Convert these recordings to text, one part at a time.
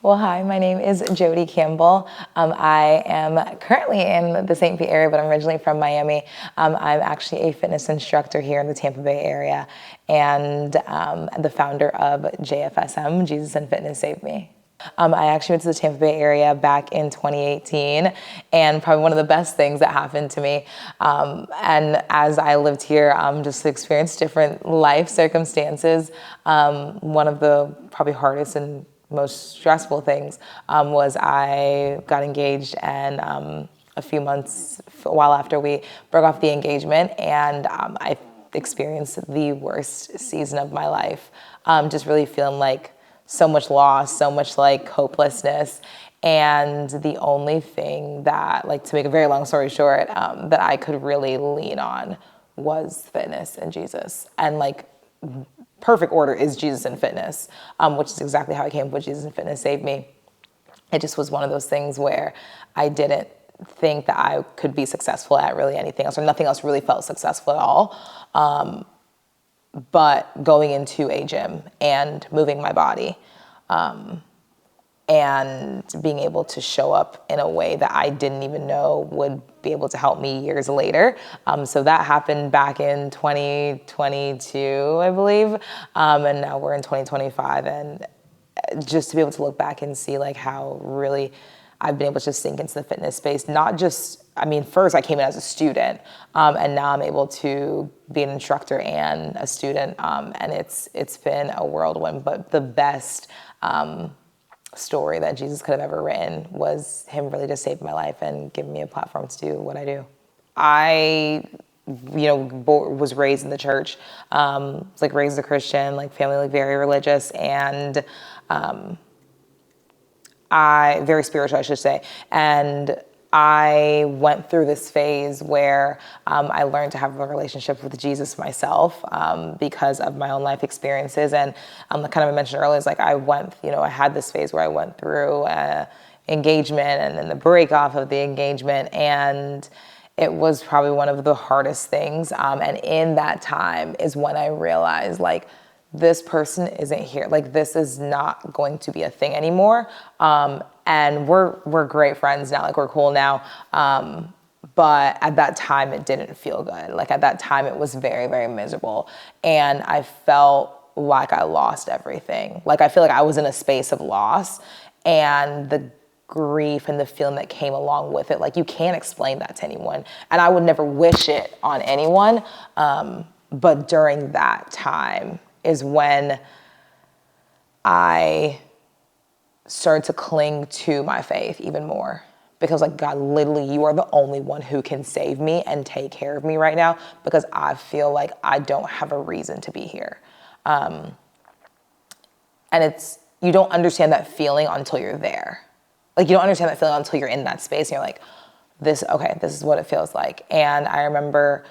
Well, hi, my name is Jodi Campbell. I am currently in the St. Pete area, but I'm originally from Miami. I'm actually a fitness instructor here in the Tampa Bay area and the founder of JFSM, Jesus and Fitness Saved Me. I actually went to the Tampa Bay area back in 2018, and probably one of the best things that happened to me. And as I lived here, just experienced different life circumstances. One of the probably hardest and most stressful things was I got engaged, and a few months, a while after we broke off the engagement, and I experienced the worst season of my life. Just really feeling like so much loss, so much like hopelessness. And the only thing that, like, to make a very long story short, that I could really lean on was fitness and Jesus. And like, perfect order is Jesus and fitness, which is exactly how I came up with Jesus and Fitness Saved Me. It just was one of those things where I didn't think that I could be successful at really anything else, or nothing else really felt successful at all. But going into a gym and moving my body, and being able to show up in a way that I didn't even know would be able to help me years later. So that happened back in 2022, I believe. And now we're in 2025. And just to be able to look back and see like how really I've been able to just sink into the fitness space. Not just, I mean, first I came in as a student, and now I'm able to be an instructor and a student. And it's been a whirlwind, but the best story that Jesus could have ever written was him really just saving my life and giving me a platform to do what I do. I, was raised in the church, was like raised a Christian, like family, like very religious, and very spiritual, I should say. And I went through this phase where I learned to have a relationship with Jesus myself because of my own life experiences. And kind of I mentioned earlier, is like I had this phase where I went through engagement and then the break off of the engagement. And it was probably one of the hardest things. And in that time is when I realized, like, this person isn't here. Like, this is not going to be a thing anymore. And we're great friends now. Like, we're cool now. But at that time, it didn't feel good. Like, at that time, it was very, very miserable. And I felt like I lost everything. Like, I feel like I was in a space of loss, and the grief and the feeling that came along with it, like, you can't explain that to anyone. And I would never wish it on anyone. But during that time is when I started to cling to my faith even more, because like, God, literally, you are the only one who can save me and take care of me right now, because I feel like I don't have a reason to be here. And you don't understand that feeling until you're there. Like, you don't understand that feeling until you're in that space and you're like, this is what it feels like. And I remember,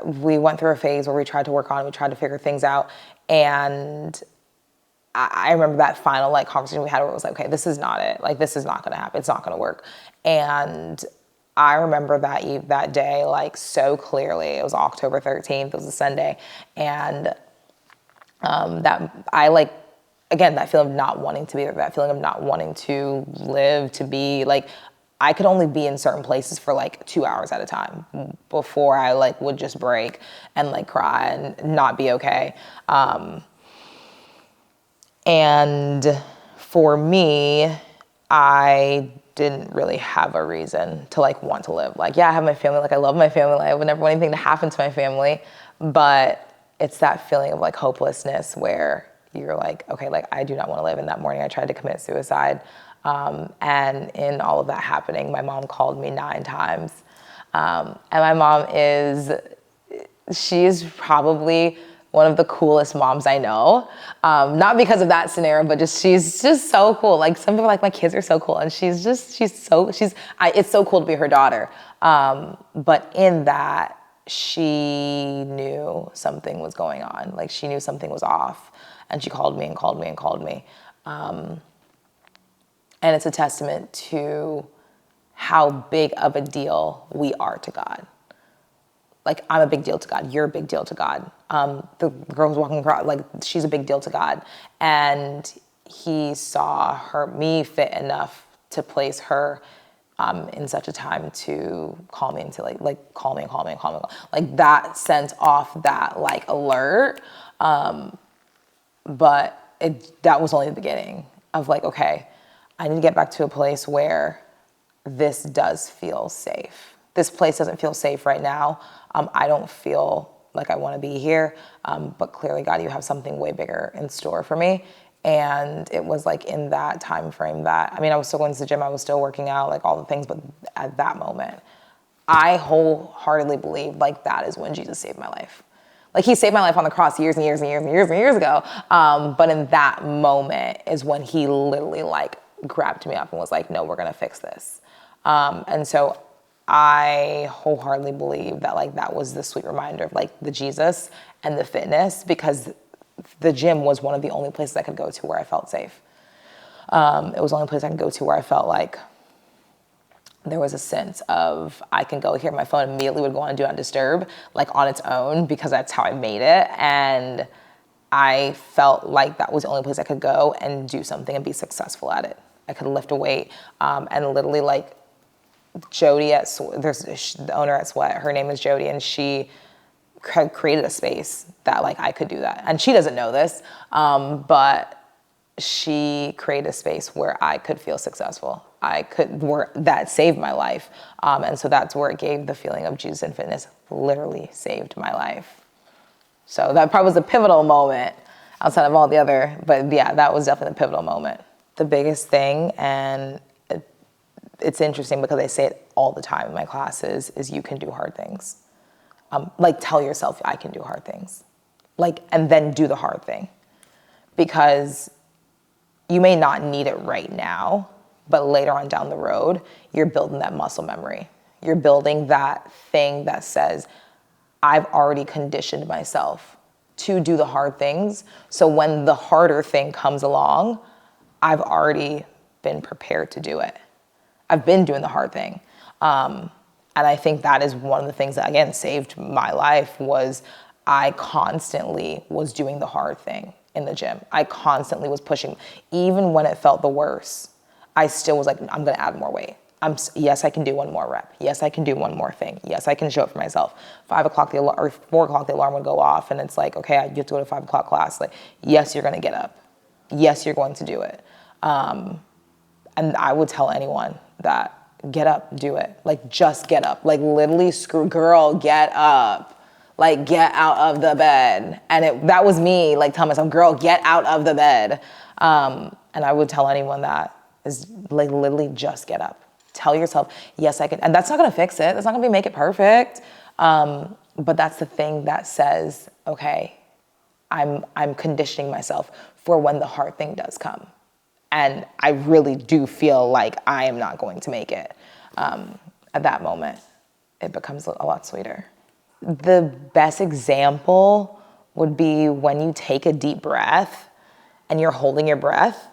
we went through a phase where we tried to figure things out. And I remember that final like conversation we had where it was like, okay, this is not it. Like, this is not going to happen. It's not going to work. And I remember that day like so clearly. It was October 13th. It was a Sunday. And that I like, again, that feeling of not wanting to be there, that feeling of not wanting to live, to be like, I could only be in certain places for like 2 hours at a time before I like would just break and like cry and not be okay. And for me, I didn't really have a reason to like want to live. Like, yeah, I have my family. Like, I love my family. Like, I would never want anything to happen to my family. But it's that feeling of like hopelessness where you're like, okay, like, I do not want to live. And that morning I tried to commit suicide. And in all of that happening, my mom called me 9 times. And my mom she's probably one of the coolest moms I know. Not because of that scenario, but she's just so cool. Like, some people are like, my kids are so cool. And it's so cool to be her daughter. But in that, she knew something was going on. Like, she knew something was off. And she called me and called me and called me. And it's a testament to how big of a deal we are to God. Like, I'm a big deal to God. You're a big deal to God. The girl who's walking across, like, she's a big deal to God. And he saw me fit enough to place her in such a time to call me and to like call me and call me and call me. Like that sent off that like alert. But that was only the beginning of like, okay, I need to get back to a place where this does feel safe. This place doesn't feel safe right now. I don't feel like I want to be here, but clearly, God, you have something way bigger in store for me. And it was like in that time frame that, I mean, I was still going to the gym, I was still working out, like all the things, but at that moment, I wholeheartedly believe like that is when Jesus saved my life. Like he saved my life on the cross years and years and years and years and years ago. But in that moment is when he literally like grabbed me up and was like, no, we're gonna fix this. And so I wholeheartedly believe that like that was the sweet reminder of like the Jesus and the fitness, because the gym was one of the only places I could go to where I felt safe. It was the only place I could go to where I felt like there was a sense of I can go here. My phone immediately would go on Do Not Disturb, like on its own, because that's how I made it. And I felt like that was the only place I could go and do something and be successful at it. I could lift a weight and literally like Jodi there's the owner at Sweat, her name is Jodi, and she created a space that like I could do that. And she doesn't know this, but she created a space where I could feel successful. That saved my life. And so that's where it gave the feeling of Jesus and fitness literally saved my life. So that probably was a pivotal moment outside of all the other, but yeah, that was definitely the pivotal moment. The biggest thing, and it's interesting because I say it all the time in my classes, is you can do hard things. Like tell yourself I can do hard things. Like, and then do the hard thing. Because you may not need it right now, but later on down the road, you're building that muscle memory. You're building that thing that says, I've already conditioned myself to do the hard things. So when the harder thing comes along, I've already been prepared to do it. I've been doing the hard thing. And I think that is one of the things that, again, saved my life was I constantly was doing the hard thing in the gym. I constantly was pushing. Even when it felt the worst, I still was like, I'm going to add more weight. Yes, I can do one more rep. Yes, I can do one more thing. Yes, I can show up for myself. 5 o'clock or 4 o'clock, the alarm would go off, and it's like, okay, you have to go to 5 o'clock class. Like, yes, you're going to get up. Yes, you're going to do it. And I would tell anyone that, get up, do it. Like, just get up. Like, literally, girl, get up. Like, get out of the bed. And that was me, like, telling myself, girl, get out of the bed. And I would tell anyone that is, like, literally just get up. Tell yourself, yes, I can. And that's not going to fix it. That's not going to make it perfect. But that's the thing that says, okay, I'm conditioning myself for when the hard thing does come. And I really do feel like I am not going to make it. At that moment, it becomes a lot sweeter. The best example would be when you take a deep breath and you're holding your breath.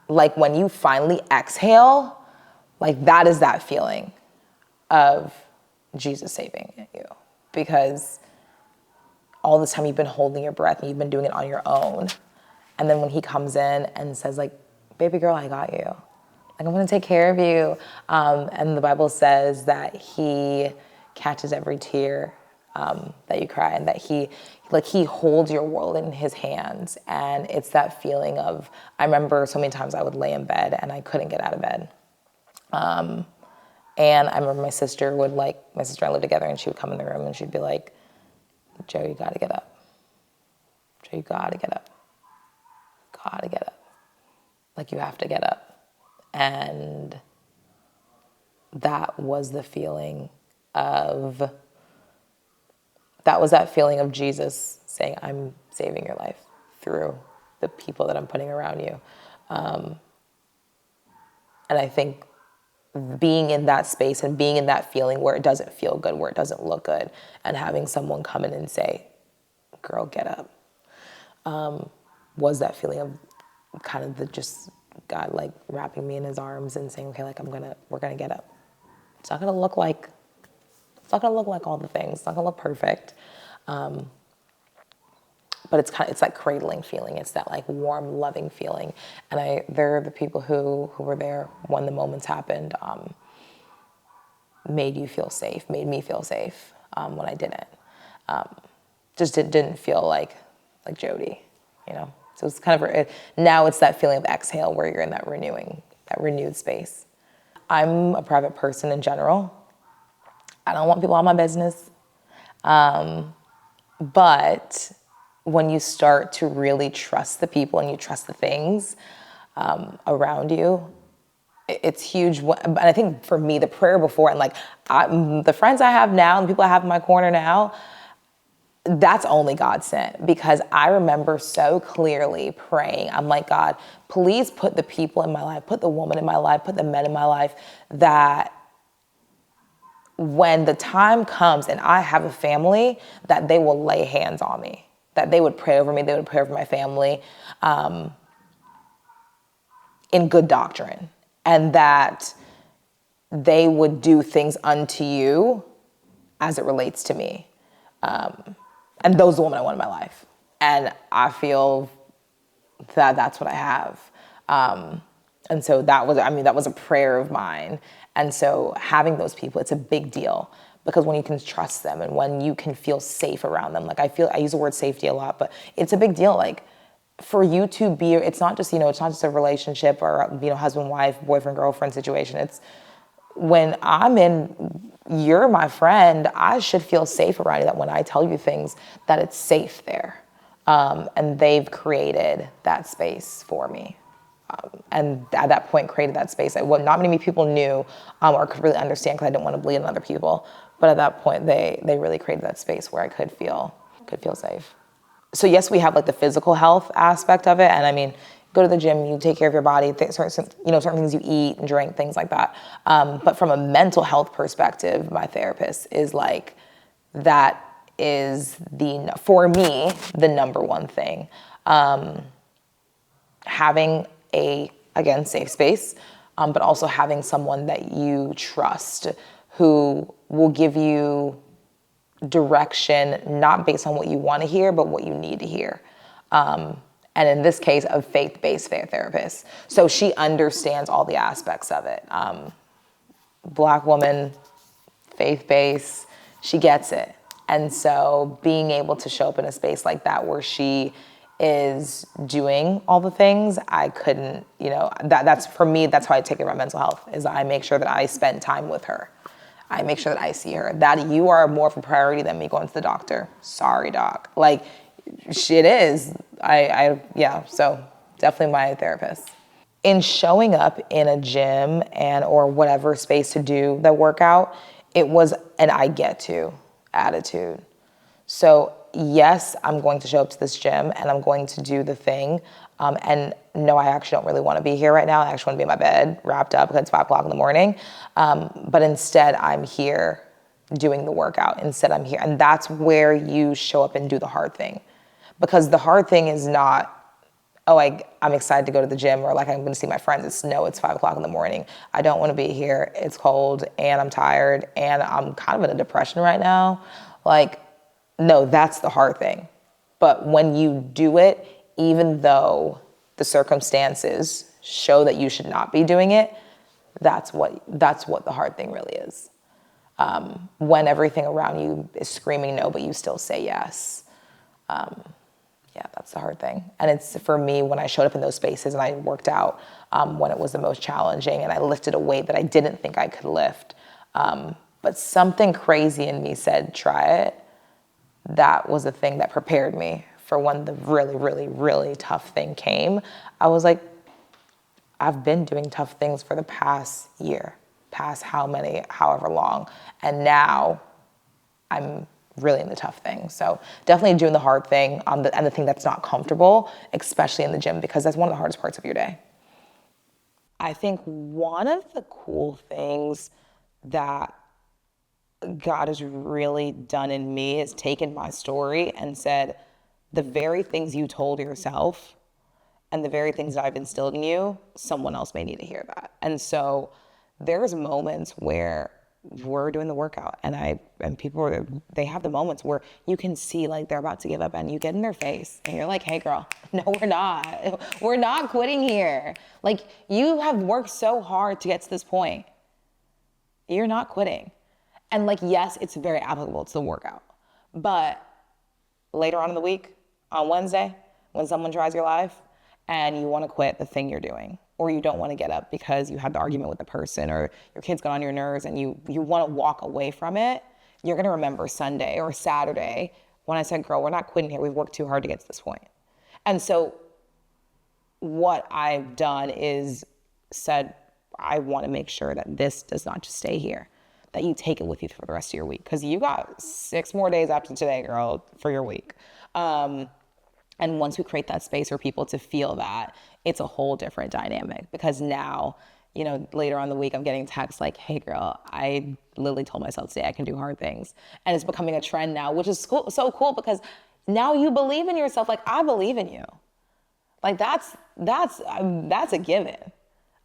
Like when you finally exhale, like that is that feeling of Jesus saving you. Because all this time you've been holding your breath and you've been doing it on your own. And then when he comes in and says like, baby girl, I got you. Like, I'm gonna take care of you. And the Bible says that he catches every tear that you cry, and that he holds your world in his hands. And it's that feeling of, I remember so many times I would lay in bed and I couldn't get out of bed. And I remember my sister and I lived together, and she would come in the room and she'd be like, Joe, you gotta get up. Joe, you gotta get up. Gotta get up. Like, you have to get up. And that was that feeling of Jesus saying, I'm saving your life through the people that I'm putting around you. And I think being in that space and being in that feeling where it doesn't feel good, where it doesn't look good, and having someone come in and say, girl, get up, was that feeling of kind of just God like wrapping me in his arms and saying, okay, like we're gonna get up. It's not gonna look like all the things. It's not gonna look perfect. But but it's that cradling feeling. It's that like warm, loving feeling. And they're the people who were there when the moments happened, made you feel safe, made me feel safe when I didn't. Just didn't feel like Jodi, you know? So it's kind of, now it's that feeling of exhale where you're in that renewed space. I'm a private person in general. I don't want people on my business. But when you start to really trust the people and you trust the things around you, it's huge. And I think for me, the prayer before, and like the friends I have now and the people I have in my corner now, that's only God sent, because I remember so clearly praying. I'm like, God, please put the people in my life, put the woman in my life, put the men in my life, that when the time comes and I have a family, that they will lay hands on me, that they would pray over me, they would pray over my family in good doctrine, and that they would do things unto you as it relates to me. And those are the women I want in my life. And I feel that that's what I have. And so that was a prayer of mine. And so having those people, it's a big deal, because when you can trust them and when you can feel safe around them, like I use the word safety a lot, but it's a big deal. Like for you to be, it's not just a relationship or, husband, wife, boyfriend, girlfriend situation. It's when you're my friend, I should feel safe around you, that when I tell you things, that it's safe there. And they've created that space for me. And at that point created that space. Not many people knew or could really understand, because I didn't want to bleed on other people. But at that point, they really created that space where I could feel safe. So yes, we have like the physical health aspect of it. And I mean, go to the gym, you take care of your body, certain things you eat and drink, things like that. But from a mental health perspective, my therapist is like, that is for me, the number one thing. Having again, safe space, but also having someone that you trust, who will give you direction, not based on what you want to hear, but what you need to hear. And in this case, a faith-based therapist. So she understands all the aspects of it. Black woman, faith-based, she gets it. And so being able to show up in a space like that where she is doing all the things, I couldn't, that's for me, that's how I take care of my mental health, is I make sure that I spend time with her. I make sure that I see her, that you are more of a priority than me going to the doctor. Sorry, doc. Like, it is. So definitely my therapist. In showing up in a gym or whatever space to do the workout, it was an I get to attitude. So yes, I'm going to show up to this gym and I'm going to do the thing. And no, I actually don't really want to be here right now. I actually want to be in my bed, wrapped up, because it's 5 o'clock in the morning. But instead, I'm here doing the workout. Instead, I'm here. And that's where you show up and do the hard thing. Because the hard thing is not, I'm excited to go to the gym, or like I'm going to see my friends. It's 5 o'clock in the morning. I don't want to be here. It's cold and I'm tired and I'm kind of in a depression right now. Like, no, that's the hard thing. But when you do it, even though the circumstances show that you should not be doing it, that's what the hard thing really is. When everything around you is screaming no, but you still say yes. That's the hard thing. And it's, for me, when I showed up in those spaces and I worked out when it was the most challenging, and I lifted a weight that I didn't think I could lift. But something crazy in me said, try it. That was the thing that prepared me for when the really, really, really tough thing came. I was like, I've been doing tough things for the past year, however long. And now I'm really in the tough thing. So definitely doing the hard thing and the thing that's not comfortable, especially in the gym, because that's one of the hardest parts of your day. I think one of the cool things that God has really done in me is taken my story and said, the very things you told yourself and the very things that I've instilled in you, someone else may need to hear that. And so there's moments where we're doing the workout, and people they have the moments where you can see like they're about to give up, and you get in their face and you're like, hey girl, no, we're not quitting here. Like, you have worked so hard to get to this point. You're not quitting. And like, yes, it's very applicable to the workout, but later on in the week, on Wednesday, when someone tries your life and you want to quit the thing you're doing, or you don't want to get up because you had the argument with the person, or your kids got on your nerves and you want to walk away from it, you're going to remember Sunday or Saturday when I said, girl, we're not quitting here. We've worked too hard to get to this point. And so what I've done is said, I want to make sure that this does not just stay here, that you take it with you for the rest of your week, because you got 6 more days after today, girl, for your week. And once we create that space for people to feel that, it's a whole different dynamic, because now, you know, later on in the week, I'm getting texts like, hey girl, I literally told myself today I can do hard things. And it's becoming a trend now, which is cool, so cool, because now you believe in yourself. Like, I believe in you. Like, that's a given.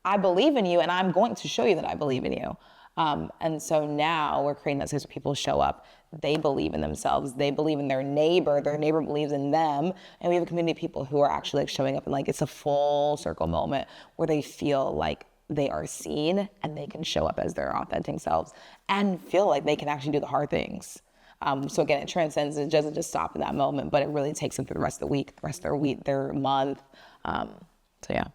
I believe in you, and I'm going to show you that I believe in you. And so now we're creating that space where people show up. They believe in themselves. They believe in their neighbor believes in them. And we have a community of people who are actually like showing up, and like, it's a full circle moment where they feel like they are seen and they can show up as their authentic selves and feel like they can actually do the hard things. So again, it transcends. It doesn't just stop at that moment, but it really takes them through the rest of the week, the rest of their month. So yeah.